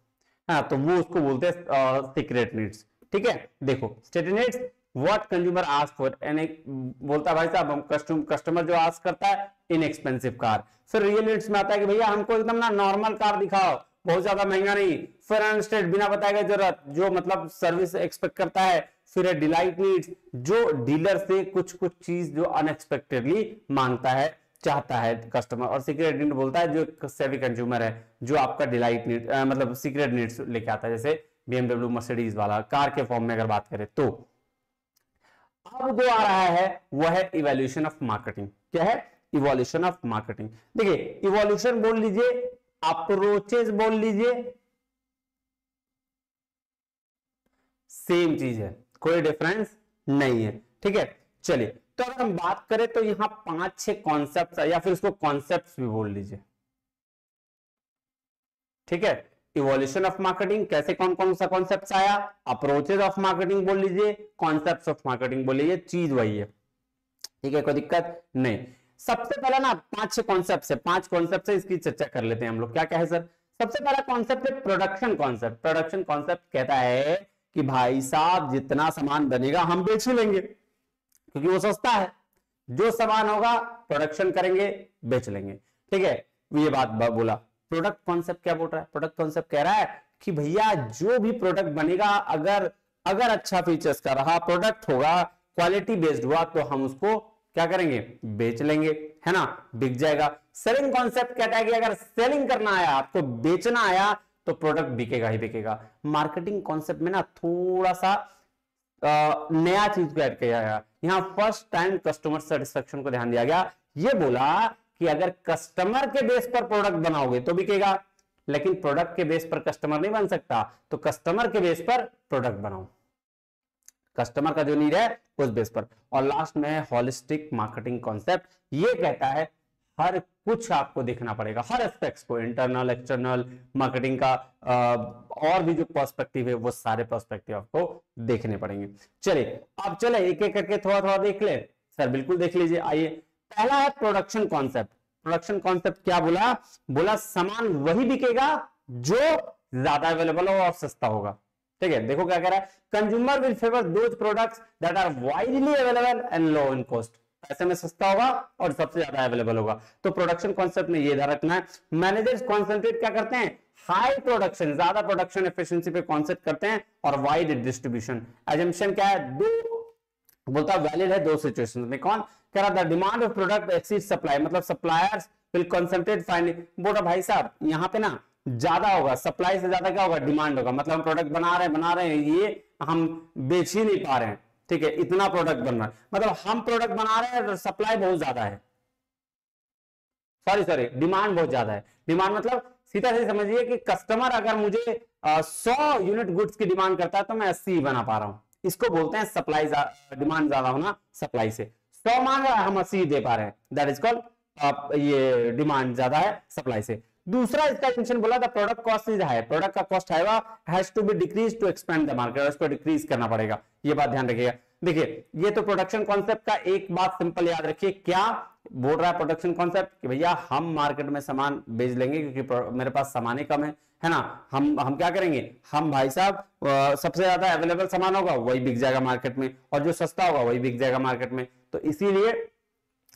हाँ, तो वो उसको बोलते हैं सीक्रेट नीड्स। ठीक है, देखो stated needs what consumer ask for, बोलता है भाई साहब हम कस्टमर जो आस्क करता है इनएक्सपेंसिव कार। फिर रियल नीड्स में आता है कि भैया हमको एकदम ना नॉर्मल कार दिखाओ, बहुत ज्यादा महंगा नहीं। फिर अनस्टेटेड बिना बताए गए जरूरत, जो मतलब सर्विस एक्सपेक्ट करता है। फिर है डिलाइट नीड्स, जो डीलर से कुछ कुछ चीज जो अनएक्सपेक्टेडली मांगता है चाहता है कस्टमर। और सीक्रेट नीड बोलता है जो सेवी कंज्यूमर है, जो आपका डिलाइट नीड मतलब सीक्रेट नीड्स लेके आता है, जैसे BMW मर्सिडीज वाला कार के फॉर्म में अगर बात करें तो। अब जो आ रहा है वह है इवोल्यूशन ऑफ मार्केटिंग। क्या है, इवोल्यूशन ऑफ मार्केटिंग। देखिए इवोल्यूशन बोल लीजिए, अप्रोचेस बोल लीजिए, सेम चीज है, कोई डिफरेंस नहीं है। ठीक है, चलिए तो अगर हम बात करें तो यहां 5-6 कॉन्सेप्ट या फिर उसको कॉन्सेप्ट्स भी बोल लीजिए। ठीक है, इवोल्यूशन ऑफ मार्केटिंग कैसे, कौन कौन सा कॉन्सेप्ट आया, अप्रोचेस ऑफ मार्केटिंग बोल लीजिए, कॉन्सेप्ट्स ऑफ मार्केटिंग बोल लीजिए, चीज वही है। ठीक है, कोई दिक्कत नहीं। सबसे पहला ना 5-6 कॉन्सेप्ट है, 5 कॉन्सेप्ट है, इसकी चर्चा कर लेते हैं हम लोग। क्या क्या है सर, सबसे पहला कॉन्सेप्ट है प्रोडक्शन कॉन्सेप्ट। प्रोडक्शन कॉन्सेप्ट कहता है कि भाई साहब जितना सामान बनेगा हम बेच लेंगे, क्योंकि वो सस्ता है। जो सामान होगा प्रोडक्शन करेंगे बेच लेंगे। ठीक है, ये बात बोला। प्रोडक्ट कॉन्सेप्ट क्या बोल रहा है, प्रोडक्ट कॉन्सेप्ट कह रहा है कि भैया जो भी प्रोडक्ट बनेगा अगर अच्छा फीचर्स का रहा, प्रोडक्ट होगा, क्वालिटी बेस्ड हुआ, तो हम उसको क्या करेंगे, बेच लेंगे, है ना, बिक जाएगा। सेलिंग कॉन्सेप्ट कहता है कि अगर सेलिंग करना आया, आपको बेचना आया, तो प्रोडक्ट बिकेगा ही बिकेगा। मार्केटिंग कॉन्सेप्ट में ना थोड़ा सा नया चीज को ऐड किया गया, यहां फर्स्ट टाइम कस्टमर सेटिस्फेक्शन को ध्यान दिया गया। ये बोला कि अगर कस्टमर के बेस पर प्रोडक्ट बनाओगे तो बिकेगा, लेकिन प्रोडक्ट के बेस पर कस्टमर नहीं बन सकता, तो कस्टमर के बेस पर प्रोडक्ट बनाओ, कस्टमर का जो नीड है उस बेस पर। और लास्ट में है होलिस्टिक मार्केटिंग कॉन्सेप्ट। ये कहता है हर कुछ आपको देखना पड़ेगा, हर एस्पेक्ट्स को, इंटरनल एक्सटर्नल मार्केटिंग का और भी जो पर्सपेक्टिव है वो सारे पर्सपेक्टिव आपको देखने पड़ेंगे। चलिए अब चले एक एक करके थोड़ा थोड़ा देख ले सर, बिल्कुल देख लीजिए। आइए, पहला है प्रोडक्शन कॉन्सेप्ट। प्रोडक्शन कॉन्सेप्ट क्या बोला, बोला सामान वही बिकेगा जो ज्यादा अवेलेबल हो और सस्ता होगा। ठीक है, देखो क्या कह रहा है, consumer will favour those products that are widely available and low in cost. ऐसे में सस्ता होगा और सबसे ज्यादा अवेलेबल होगा। तो प्रोडक्शन कॉन्सेप्ट में ये ध्यान रखना है। मैनेजर्स कॉन्सेंट्रेट क्या करते हैं, हाई प्रोडक्शन, ज्यादा प्रोडक्शन एफिशिएंसी पे कॉन्सेंट्रेट करते हैं और वाइड डिस्ट्रीब्यूशन। एजम्पशन क्या है, दो बोलता वैलिड है दो सिचुएशन में। कौन कह रहा था, demand of product exceed supply, मतलब सप्लायर्स विल कंसंट्रेट फाइंडिंग। बोला भाई साहब यहाँ पे ना ज्यादा होगा, सप्लाई से ज्यादा क्या होगा, डिमांड होगा। मतलब हम प्रोडक्ट बना रहे हैं, ये हम बेच ही नहीं पा रहे हैं। ठीक है, इतना प्रोडक्ट बन रहा है, मतलब हम प्रोडक्ट बना रहे हैं, सप्लाई बहुत ज्यादा है, सॉरी डिमांड बहुत ज्यादा है। डिमांड मतलब सीधा से समझिए कि कस्टमर अगर मुझे 100 यूनिट गुड्स की डिमांड करता है तो मैं 80 बना पा रहा हूं। इसको बोलते हैं सप्लाई, डिमांड ज्यादा होना सप्लाई से। 100 मांग रहा है, हम 80 दे पा रहे हैं, दैट इज कॉल्ड ये डिमांड ज्यादा है सप्लाई से। दूसरा इसका टेंशन बोला था product cost is high, product का cost high has to be decrease to expand the market, उसको डिक्रीज करना पड़ेगा, ये बात ध्यान रखिएगा। देखिए ये तो प्रोडक्शन कॉन्सेप्ट का एक बात सिंपल याद रखिए, क्या बोल रहा है प्रोडक्शन कॉन्सेप्ट कि भैया हम मार्केट में सामान बेच लेंगे क्योंकि मेरे पास सामान ही कम है ना, हम क्या करेंगे, हम भाई साहब सबसे ज्यादा अवेलेबल सामान होगा वही बिक जाएगा मार्केट में, और जो सस्ता होगा वही बिक जाएगा मार्केट में, तो इसीलिए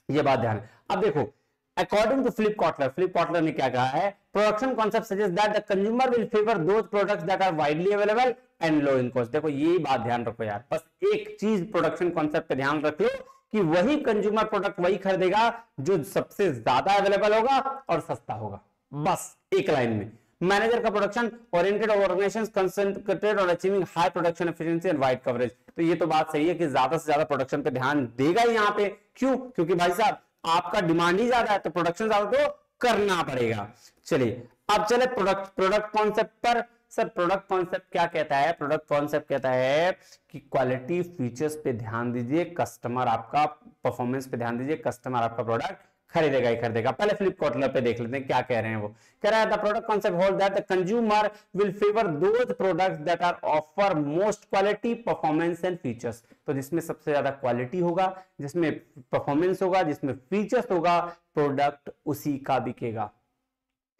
ये बात ध्यान है। अब देखो अकॉर्डिंग टू फिलिप कॉटलर ने क्या कहा है, production concept suggest that the consumer will favour those products that are widely available and low in cost. देखो ये बात ध्यान रखो यार, बस एक चीज प्रोडक्शन कॉन्सेप्ट पे ध्यान रख लो कि वही कंज्यूमर प्रोडक्ट वही खरीदेगा जो सबसे ज्यादा अवेलेबल होगा और सस्ता होगा, बस एक लाइन में। मैनेजर का production oriented organisations concentrated on achieving high production efficiency and wide coverage, तो ये तो बात सही है कि ज्यादा से ज्यादा प्रोडक्शन पे ध्यान देगा ही यहाँ पे, क्यों, क्योंकि भाई साहब आपका डिमांड ही ज्यादा है तो प्रोडक्शन ज्यादा तो करना पड़ेगा। चलिए अब चले प्रोडक्ट कॉन्सेप्ट पर। सर प्रोडक्ट कॉन्सेप्ट क्या कहता है, प्रोडक्ट कॉन्सेप्ट कहता है कि क्वालिटी फीचर्स पे ध्यान दीजिए, कस्टमर आपका परफॉर्मेंस पे ध्यान दीजिए, कस्टमर आपका प्रोडक्ट खरीदेगा ही खरीदेगा। पहले फ्लिप कॉटलर पे देख लेते हैं क्या कह रहे हैं वो। कह रहा है the product concept hold that the consumer will favour those products that are offer most quality performance and features, तो जिसमें सबसे ज्यादा क्वालिटी होगा, जिसमें परफॉर्मेंस होगा, जिसमें फीचर्स होगा, प्रोडक्ट उसी का बिकेगा।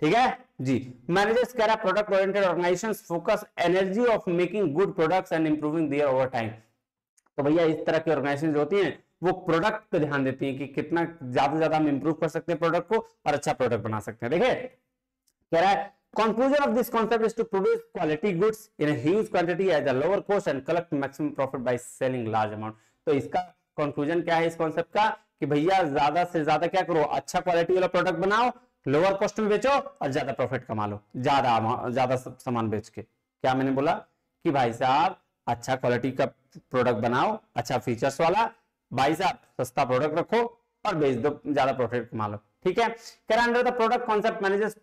ठीक है जी। मैनेजर्स कह रहा है product oriented organisations focus energy of making good products and improving there over time, तो भैया इस तरह की ऑर्गेनाइजेशन जो होती हैं वो प्रोडक्ट पे ध्यान देती हैं कि कितना ज्यादा से ज्यादा हम इंप्रूव कर सकते हैं प्रोडक्ट को और अच्छा प्रोडक्ट बना सकते हैं। देखिए कह रहा है conclusion of this concept is to produce quality goods in a huge quantity at a lower cost and collect maximum profit by selling large amount। तो इसका कंक्लूजन क्या है इस कॉन्सेप्ट का कि भैया ज्यादा से ज्यादा क्या करो, अच्छा क्वालिटी वाला प्रोडक्ट बनाओ, लोअर कॉस्ट में बेचो और ज्यादा प्रॉफिट कमा लो, ज्यादा सामान बेच के। क्या मैंने बोला कि भाई साहब अच्छा क्वालिटी का प्रोडक्ट बनाओ, अच्छा फीचर्स वाला, भाई साहब सस्ता प्रोडक्ट रखो और बेच दो, ज्यादा प्रॉफिट कमा लो। ठीक है, under the product concept managers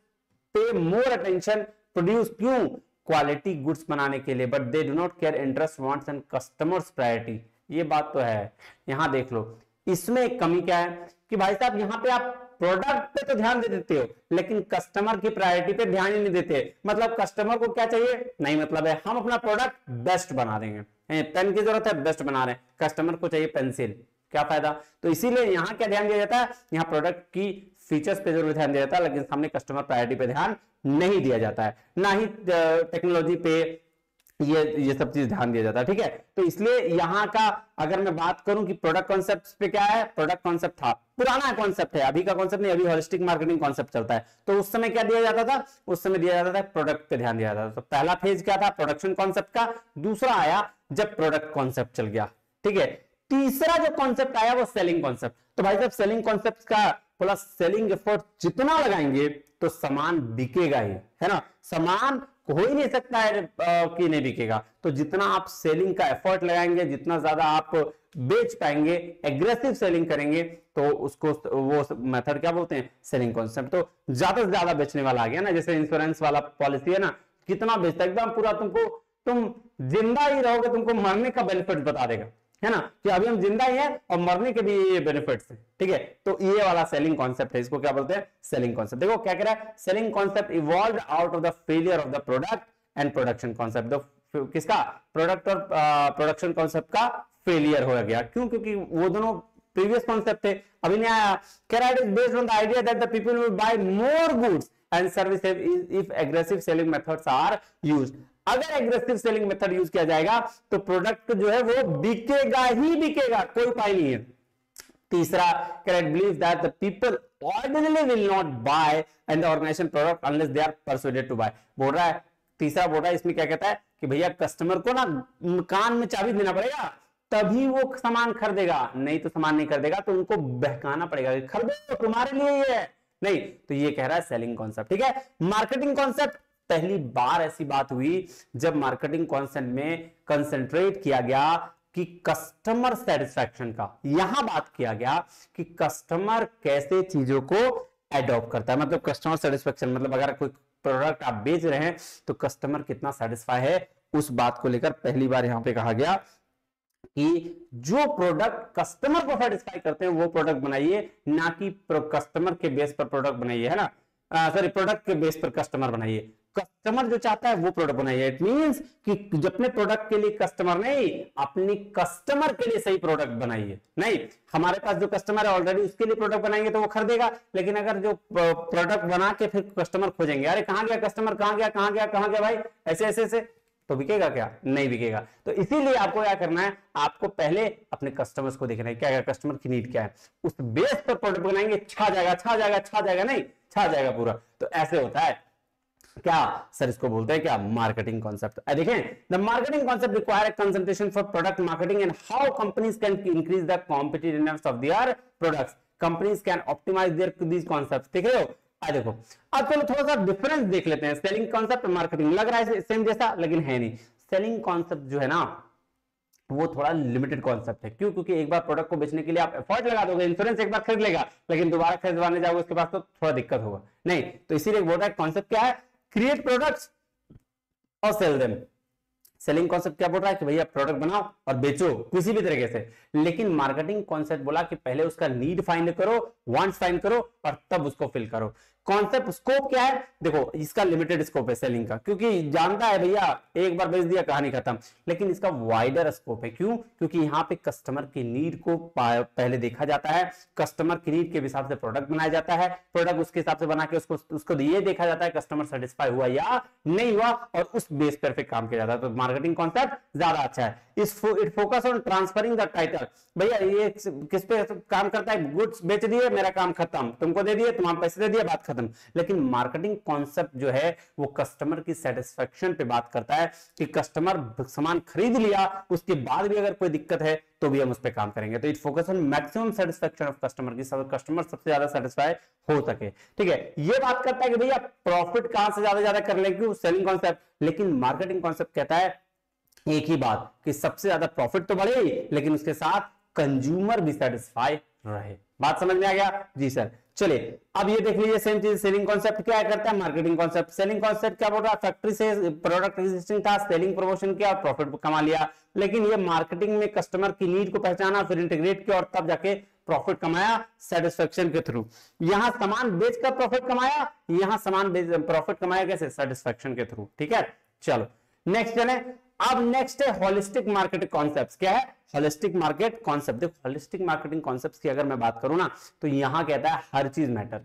पे मोर अटेंशन प्रोड्यूस क्यों क्वालिटी गुड्स बनाने के लिए, but they do not care interest wants and customers priority. ये बात तो है, यहां देख लो इसमें एक कमी क्या है कि भाई साहब यहाँ पे आप प्रोडक्ट पे तो ध्यान दे देते हो लेकिन कस्टमर की प्रायोरिटी पे ध्यान ही नहीं देते। मतलब कस्टमर को क्या चाहिए, नहीं मतलब है हम अपना प्रोडक्ट बेस्ट बना देंगे, पेन की जरूरत है बेस्ट बना रहे हैं, कस्टमर को चाहिए पेंसिल, क्या फायदा। तो इसीलिए यहाँ क्या ध्यान दिया जाता है, यहाँ प्रोडक्ट की फीचर्स पे जरूर ध्यान दिया जाता है लेकिन सामने कस्टमर प्रायोरिटी पे ध्यान नहीं दिया जाता है, ना ही टेक्नोलॉजी पे ये सब चीज ध्यान दिया जाता है। ठीक है, तो इसलिए यहाँ का अगर मैं बात करूं कि प्रोडक्ट कॉन्सेप्ट पे क्या है, प्रोडक्ट कॉन्सेप्ट था पुराना कॉन्सेप्ट है, अभी का कॉन्सेप्ट नहीं, अभी होलिस्टिक मार्केटिंग कॉन्सेप्ट चलता है। तो उस समय क्या दिया जाता था, उस समय दिया जाता था प्रोडक्ट पे ध्यान दिया जाता था। तो पहला फेज क्या था प्रोडक्शन कॉन्सेप्ट का, दूसरा आया जब प्रोडक्ट कॉन्सेप्ट चल गया। ठीक है, तीसरा जो कॉन्सेप्ट आया वो सेलिंग कॉन्सेप्ट। तो भाई साहब सेलिंग कॉन्सेप्ट का बोला सेलिंग एफर्ट जितना लगाएंगे तो सामान बिकेगा ही, है ना, सामान हो ही नहीं सकता है कि नहीं बिकेगा। तो जितना आप सेलिंग का एफर्ट लगाएंगे, जितना ज्यादा आप बेच पाएंगे, एग्रेसिव सेलिंग करेंगे, तो उसको वो मेथड क्या बोलते हैं, सेलिंग कॉन्सेप्ट। तो ज्यादा से ज्यादा बेचने वाला आ गया ना, जैसे इंश्योरेंस वाला पॉलिसी है ना, कितना बेचता है एकदम पूरा, तुम जिंदा ही रहोगे, तुमको मरने का बेनिफिट बता देगा, है ना, कि अभी हम जिंदा ही हैं और मरने के भी ये बेनिफिट्स हैं। ठीक है, तो ये वाला सेलिंग कॉन्सेप्ट है, इसको क्या बोलते हैं, सेलिंग कॉन्सेप्ट। देखो क्या कह रहा है, selling concept evolved out of the failure of the product and production concept. तो किसका, प्रोडक्ट और प्रोडक्शन कॉन्सेप्ट का फेलियर हो गया, क्यों, क्योंकि वो दोनों प्रीवियस कॉन्सेप्ट थे, अभी नहीं आया। कह रहा है it is based on the idea that the people will buy more goods and services if aggressive selling methods are used. अगर एग्रेसिव सेलिंग मेथड यूज किया जाएगा तो प्रोडक्ट जो है वो बिकेगा ही बिकेगा, कोई उपाय नहीं है। तीसरा, correct believe that the people ordinarily will not buy and the organisation product unless they are persuaded to buy. बोल रहा है, तीसरा बोल रहा है, इसमें क्या कहता है कि भैया कस्टमर को ना कान में चाबी देना पड़ेगा तभी वो सामान खरीदेगा, नहीं तो सामान नहीं खरीदेगा, तो उनको बहकाना पड़ेगा, खरीदो तुम्हारे लिए ये है, नहीं तो ये कह रहा है सेलिंग कॉन्सेप्ट। ठीक है, मार्केटिंग कॉन्सेप्ट, पहली बार ऐसी बात हुई जब मार्केटिंग कॉन्सेप्ट में कंसंट्रेट किया गया कि कस्टमर सेटिस्फैक्शन का, यहां बात किया गया कि कस्टमर कैसे चीजों को एडॉप्ट करता है। मतलब कस्टमर सेटिस्फैक्शन मतलब अगर कोई प्रोडक्ट आप बेच रहे हैं तो कस्टमर कितना सेटिस्फाई है, उस बात को लेकर पहली बार यहां पे कहा गया कि जो प्रोडक्ट कस्टमर को सेटिस्फाई करते हैं वो प्रोडक्ट बनाइए, ना कि कस्टमर के बेस पर प्रोडक्ट बनाइए, है ना। सॉरी प्रोडक्ट के बेस पर कस्टमर बनाइए। कस्टमर जो चाहता है वो प्रोडक्ट बनाइए। इट मींस कि अपने प्रोडक्ट के लिए कस्टमर नहीं, अपनी कस्टमर के लिए सही प्रोडक्ट बनाइए। नहीं, हमारे पास जो कस्टमर है ऑलरेडी उसके लिए प्रोडक्ट बनाएंगे तो वो खरीदेगा, लेकिन अगर जो प्रोडक्ट बना के फिर कस्टमर खोजेंगे, अरे कहां गया कस्टमर, कहां गया कहां गया कहां गया भाई, ऐसे ऐसे ऐसे, तो बिकेगा क्या? नहीं बिकेगा। तो इसीलिए आपको क्या करना है, आपको पहले अपने कस्टमर्स को देखना है, क्या कस्टमर की नीड क्या है, उस बेस पर प्रोडक्ट बनाएंगे, छा जाएगा छा जाएगा छा जाएगा, नहीं छा जाएगा पूरा। तो ऐसे होता है क्या सर, इसको बोलते हैं क्या, मार्केटिंग कॉन्सेप्ट। देखें, the marketing concept require concentration for product marketing and how companies can increase the competitiveness of their products, companies can optimise their these concepts. देख रहे हो? देखो, अब चलो थोड़ा सा डिफरेंस देख लेते हैं, सेलिंग कॉन्सेप्ट मार्केटिंग। लग रहा है सेम जैसा, लेकिन है नहीं। सेलिंग कॉन्सेप्ट जो है ना वो थोड़ा लिमिटेड कॉन्सेप्ट है। क्यों? क्योंकि एक बार प्रोडक्ट को बेचने के लिए आप एफर्ट लगा दोगे, इंश्योरेंस एक बार खरीद लेगा, लेकिन दोबारा खरीदवाने जाओगे उसके पास तो थोड़ा दिक्कत होगा। नहीं, तो इसीलिए बोल रहा है कॉन्सेप्ट क्या है, क्रिएट प्रोडक्ट्स और सेल देम। सेलिंग कॉन्सेप्ट क्या बोल रहा है कि भैया प्रोडक्ट बनाओ और बेचो किसी भी तरीके से, लेकिन मार्केटिंग कॉन्सेप्ट बोला कि पहले उसका नीड फाइंड करो, वांट्स फाइंड करो और तब उसको फिल करो। कॉन्सेप्ट स्कोप क्या है, देखो इसका लिमिटेड स्कोप है सेलिंग का, क्योंकि जानता है भैया एक बार बेच दिया कहानी खत्म, लेकिन इसका वाइडर स्कोप है। क्यों? क्योंकि यहाँ पे कस्टमर की नीड को पहले देखा जाता है, कस्टमर की नीड के हिसाब से प्रोडक्ट बनाया जाता है, प्रोडक्ट उसके हिसाब से बना के उसको ये देखा जाता है कस्टमर सेटिस्फाई हुआ या नहीं हुआ, और उस बेस पर काम किया जाता है। तो मार्केटिंग कॉन्सेप्ट ज्यादा अच्छा है। It focus on transferring the title, भैया ये किस पे काम करता है, गुड्स बेच दिए मेरा काम खत्म, तुमको दे दिए, तुम्हारे पैसे दे दिए, बात खत्म। लेकिन मार्केटिंग कॉन्सेप्ट जो है वो कस्टमर की सेटिस्फेक्शन पे बात करता है कि कस्टमर सामान खरीद लिया उसके बाद भी अगर कोई दिक्कत है तो भी हम उस पर काम करेंगे। तो it focus on maximum satisfaction of customer, की कस्टमर सबसे ज्यादा सेटिस्फाई हो सके। ठीक है, ये बात करता है कि भैया प्रॉफिट कहां से ज्यादा कर ले, क्यों? Selling concept. लेकिन मार्केटिंग कॉन्सेप्ट कहता है एक ही बात कि सबसे ज्यादा प्रॉफिट तो बढ़े, लेकिन उसके साथ कंज्यूमर भी सेटिस्फाई रहे। बात समझ में आ गया? जी सर। चलिए अब ये देख लीजिए सेम चीज, सेलिंग कॉन्सेप्ट क्या करता है, मार्केटिंग कॉन्सेप्ट। सेलिंग कॉन्सेप्ट क्या बोल रहा है, फैक्ट्री से प्रोडक्ट एग्जिस्टिंग था, सेलिंग प्रमोशन किया और प्रॉफिट कमा लिया। लेकिन ये मार्केटिंग में कस्टमर की नीड को पहचाना, फिर इंटीग्रेट किया और तब जाके प्रॉफिट कमाया सेटिस्फेक्शन के थ्रू। यहां सामान बेचकर प्रॉफिट कमाया, यहां सामान प्रॉफिट कमाया कैसे, सेटिस्फेक्शन के थ्रू। ठीक है, चलो नेक्स्ट चले। अब नेक्स्ट है होलिस्टिक मार्केटिंग कॉन्सेप्ट्स। क्या है? Holistic market concept. देखो होलिस्टिक मार्केटिंग कॉन्सेप्ट्स की अगर मैं बात करूं ना तो यहां कहता है हर चीज मैटर,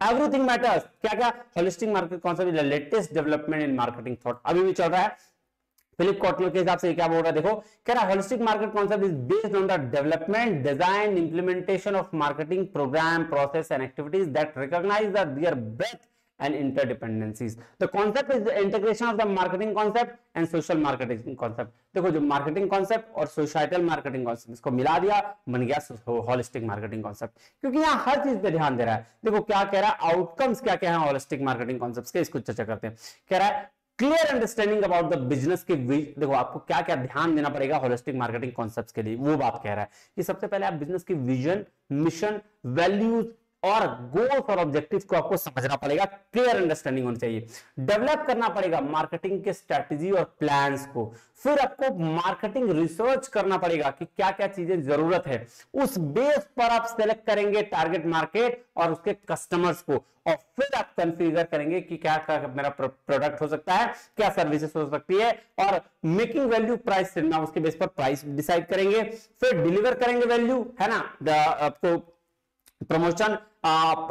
एवरीथिंग मैटर्स। क्या क्या? Holistic market concept is the latest development in marketing thought, अभी भी चल रहा है। फिलिप कॉटलर के हिसाब से क्या बोल रहा है, देखो कह रहा है holistic market concept is based on the development, design, implementation of marketing program, process and activities that recognise the their breath and interdependencies. The concept is the integration of the marketing concept and social marketing concept. देखो जो marketing concept और societal marketing concept इसको मिला दिया, बन गया holistic marketing concept। क्योंकि यहाँ हर चीज पे ध्यान दे रहा है। देखो क्या कह रहा है, आउटकम्स क्या क्या है holistic marketing concepts के, इसको चर्चा करते हैं। कह रहा है clear understanding about the business के, देखो आपको क्या क्या ध्यान देना पड़ेगा होलिस्टिक मार्केटिंग कॉन्सेप्ट्स के लिए, वो बात कह रहा है कि सबसे पहले आप बिजनेस की विजन, मिशन, वैल्यूज और गोल्स और ऑब्जेक्टिव्स को आपको समझना पड़ेगा, क्लियर अंडरस्टैंडिंग होनी चाहिए। डेवलप करना पड़ेगा मार्केटिंग के स्ट्रेटजी और प्लान्स को। फिर आपको मार्केटिंग रिसर्च करना पड़ेगा कि क्या क्या चीजें जरूरत है, उस बेस पर आप सेलेक्ट करेंगे टारगेट मार्केट और उसके कस्टमर्स को, और फिर आप कंफिगर करेंगे कि क्या क्या मेरा प्रोडक्ट हो सकता है, क्या सर्विसेज हो सकती है, और मेकिंग वैल्यू प्राइस ना उसके बेस पर प्राइस डिसाइड करेंगे। फिर डिलीवर करेंगे वैल्यू, है ना, आपको प्रमोशन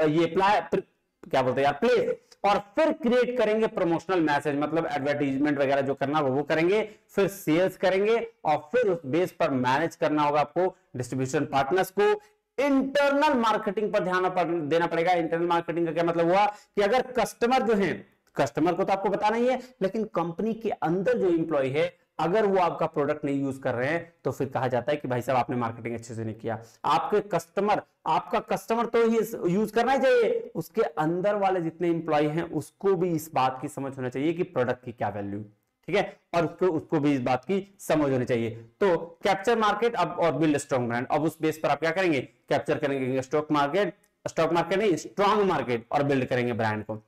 ये क्या बोलते हैं यार, प्लेस, और फिर क्रिएट करेंगे प्रमोशनल मैसेज, मतलब एडवर्टाइजमेंट वगैरह जो करना वो करेंगे। फिर सेल्स करेंगे और फिर उस बेस पर मैनेज करना होगा आपको डिस्ट्रीब्यूशन पार्टनर्स को। इंटरनल मार्केटिंग पर ध्यान देना पड़ेगा। इंटरनल मार्केटिंग का क्या मतलब हुआ कि अगर कस्टमर जो है, कस्टमर को तो आपको बताना ही है, लेकिन कंपनी के अंदर जो इंप्लॉय है अगर वो आपका प्रोडक्ट नहीं यूज कर रहे हैं तो फिर कहा जाता है कि भाई साहब आपने मार्केटिंग अच्छे से नहीं किया। आपके कस्टमर, आपका कस्टमर तो ही यूज करना ही चाहिए, उसके अंदर वाले जितने इंप्लॉय हैं उसको भी इस बात की समझ होना चाहिए कि प्रोडक्ट की क्या वैल्यू, ठीक है, और उसको भी इस बात की समझ होनी चाहिए। तो कैप्चर मार्केट अब और बिल्ड स्ट्रॉन्ग ब्रांड, अब उस बेस पर आप क्या करेंगे, कैप्चर करेंगे स्टॉक मार्केट नहीं, स्ट्रॉन्ग मार्केट, और बिल्ड करेंगे ब्रांड को।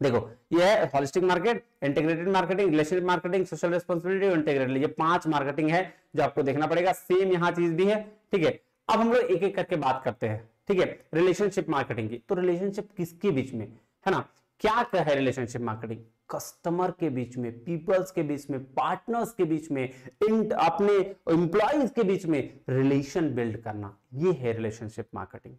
देखो ये है holistic market, integrated marketing, relationship marketing, social responsibility और इंटीग्रेटेड, ये 5 मार्केटिंग है जो आपको देखना पड़ेगा। सेम यहां चीज भी है, ठीक है। अब हम लोग एक एक करके बात करते हैं, ठीक है। रिलेशनशिप मार्केटिंग की, तो रिलेशनशिप किसके बीच में, है ना। क्या है रिलेशनशिप मार्केटिंग? कस्टमर के बीच में, पीपल्स के बीच में, पार्टनर्स के बीच में, अपने एम्प्लॉइज के बीच में रिलेशन बिल्ड करना, ये है रिलेशनशिप मार्केटिंग।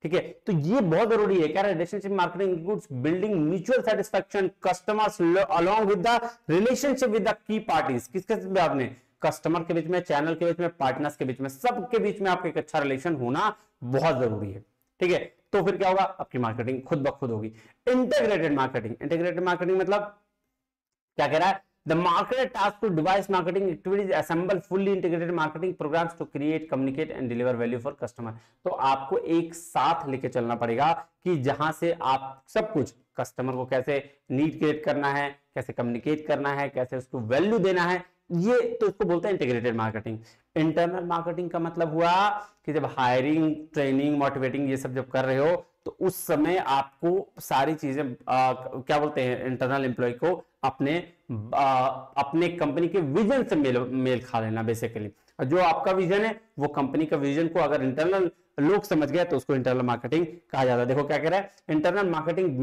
ठीक है, तो ये बहुत जरूरी है। क्या relationship marketing includes building mutual satisfaction customers along with the relationship with the key parties. किसके बीच में? आपने कस्टमर के बीच में, चैनल के बीच में, पार्टनर्स के बीच में, सबके बीच में आपका एक अच्छा रिलेशन होना बहुत जरूरी है। ठीक है, तो फिर क्या होगा? आपकी मार्केटिंग खुद ब खुद होगी। इंटीग्रेटेड मार्केटिंग, इंटीग्रेटेड मार्केटिंग मतलब क्या कह रहा है? The marketer tasked to devise marketing activities, assemble fully integrated marketing programs to create, communicate and deliver value for customer। तो आपको एक साथ लेके चलना पड़ेगा कि जहां से आप सब कुछ कस्टमर को कैसे नीड क्रिएट करना है, कैसे कम्युनिकेट करना है, कैसे उसको वैल्यू देना है, ये तो इसको बोलते हैं इंटीग्रेटेड मार्केटिंग। इंटरनल मार्केटिंग का मतलब हुआ कि जब हायरिंग, ट्रेनिंग, मोटिवेटिंग ये सब जब कर रहे हो तो उस समय आपको सारी चीजें क्या बोलते हैं, इंटरनल एम्प्लॉय को अपने कंपनी के विजन से मेल खा लेना बेसिकली। जो आपका विजन है वो कंपनी का विजन को अगर इंटरनल लोग समझ गए तो उसको इंटरनल मार्केटिंग कहा जाता है। देखो क्या कह रहा है, internal marketing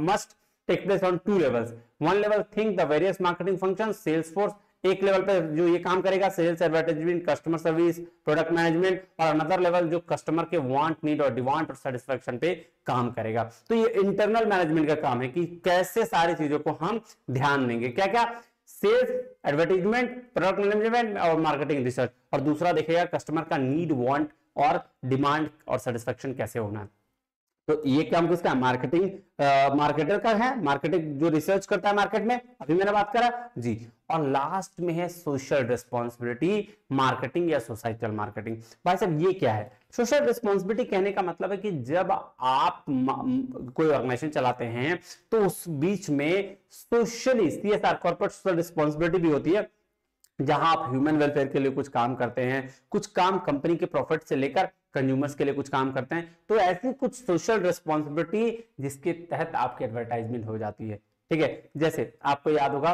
must take place on 2 levels। 1 level think the various marketing function, sales force एक लेवल पे जो ये काम करेगा, sales, advertisement, customer service, product management, और अनदर लेवल जो कस्टमर के वांट, नीड और डिमांड और सेटिस्फेक्शन पे काम करेगा। तो ये इंटरनल मैनेजमेंट का काम है कि कैसे सारी चीजों को हम ध्यान देंगे। क्या क्या? सेल्स, एडवर्टाइजमेंट, प्रोडक्ट मैनेजमेंट और मार्केटिंग रिसर्च। और दूसरा देखेगा कस्टमर का नीड, वांट और डिमांड और सेटिस्फेक्शन कैसे होना है। तो ये काम किसका? मार्केटिंग मार्केटर का है, मार्केटिंग जो रिसर्च करता है मार्केट में, अभी मैंने बात करा जी। और लास्ट में है सोशल रिस्पॉन्सिबिलिटी मार्केटिंग या सोसाइटल मार्केटिंग। भाई साहब ये क्या है? सोशल रिस्पॉन्सिबिलिटी कहने का मतलब है कि जब आप कोई ऑर्गेनाइजेशन चलाते हैं तो उस बीच में socially CSR, corporate social responsibility भी होती है, जहां आप ह्यूमन वेलफेयर के लिए कुछ काम करते हैं, कुछ काम कंपनी के प्रॉफिट से लेकर कंज्यूमर्स के लिए कुछ काम करते हैं। तो ऐसी कुछ सोशल रिस्पॉन्सिबिलिटी जिसके तहत आपकी एडवर्टाइजमेंट हो जाती है। ठीक है, जैसे आपको याद होगा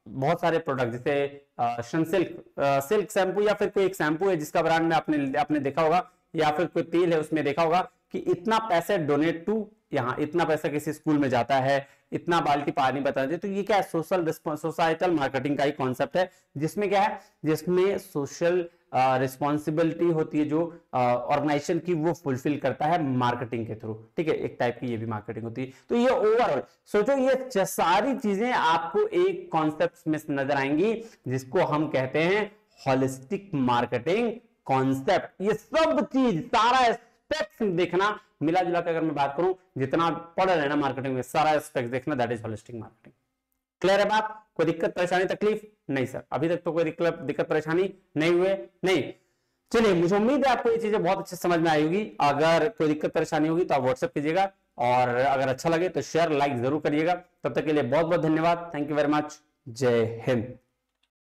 बहुत सारे प्रोडक्ट, जैसे सिल्क शैम्पू, या फिर कोई एक शैम्पू है जिसका ब्रांड में आपने देखा होगा, या फिर कोई तेल है उसमें देखा होगा कि इतना पैसे डोनेट टू, यहाँ इतना पैसा किसी स्कूल में जाता है, इतना बाल्टी पानी बता दे। तो ये क्या है? सोसाइटल मार्केटिंग का ही कॉन्सेप्ट है, जिसमें क्या है, जिसमें सोशल रिस्पॉन्सिबिलिटी होती है जो ऑर्गेनाइजेशन की, वो फुलफिल करता है मार्केटिंग के थ्रू। ठीक है, एक टाइप की ये भी मार्केटिंग होती है। तो ये ओवरऑल सोचो, ये सारी चीजें आपको एक कॉन्सेप्ट में नजर आएंगी जिसको हम कहते हैं होलिस्टिक मार्केटिंग कॉन्सेप्ट। ये सब चीज, सारा एस्पेक्ट देखना, मिला जुला के अगर मैं बात करूं, जितना पढ़ रहे हैं ना मार्केटिंग में, सारा एस्पेक्ट देखना, that is holistic marketing. Clear है बात? कोई दिक्कत परेशानी तकलीफ? नहीं सर, अभी तक तो कोई दिक्कत परेशानी नहीं हुए? नहीं। चलिए, मुझे उम्मीद है आपको ये चीजें बहुत अच्छे समझ में आई होगी। अगर कोई दिक्कत परेशानी होगी तो आप व्हाट्सएप कीजिएगा, और अगर अच्छा लगे तो शेयर, लाइक जरूर करिएगा। तब तक के लिए बहुत बहुत धन्यवाद। Thank you very much. जय हिंद।